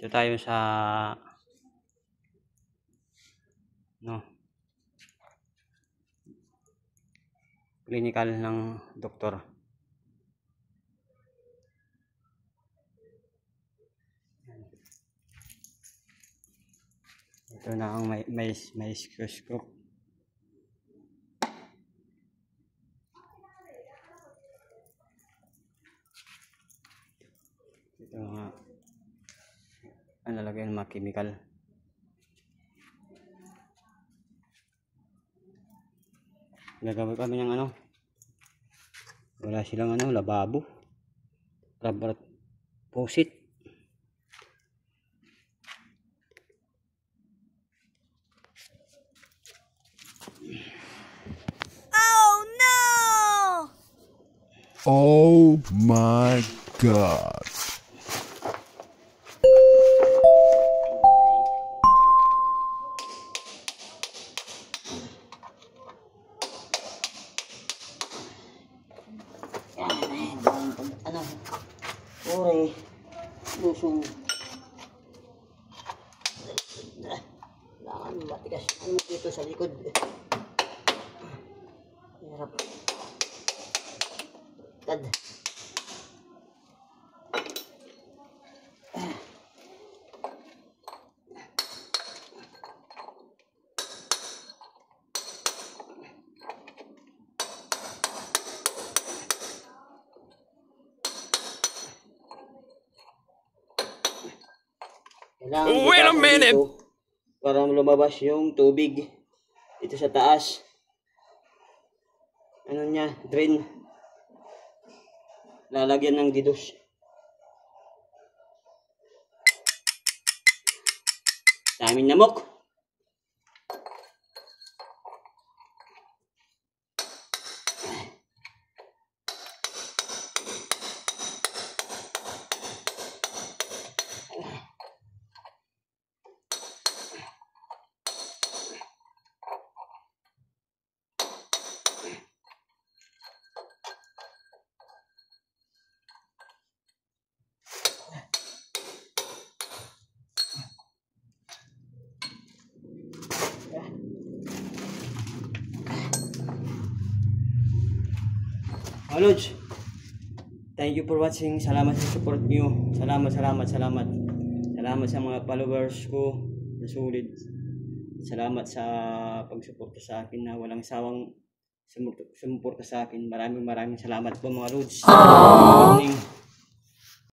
Dito tayo sa clinical ng doktor. Ito na ang may stethoscope. Ito nga ang lalagay ng mga chemical. Nagawin kami ng wala silang lababo, rubber faucet. Oh no! Oh my God. Ore, lusong. Kailangan matigas dito sa likod. Hirap. Tad. Wait a minute! Para lumabas yung tubig dito sa taas. Drain. Lalagyan ng didos. Daming namok. Lods, thank you for watching. Salamat sa support niyo. Salamat sa mga followers ko na sulit. Salamat sa pagsuporta sa akin na walang sawang sumuporta sa akin. Maraming salamat po mga Lods. Good morning.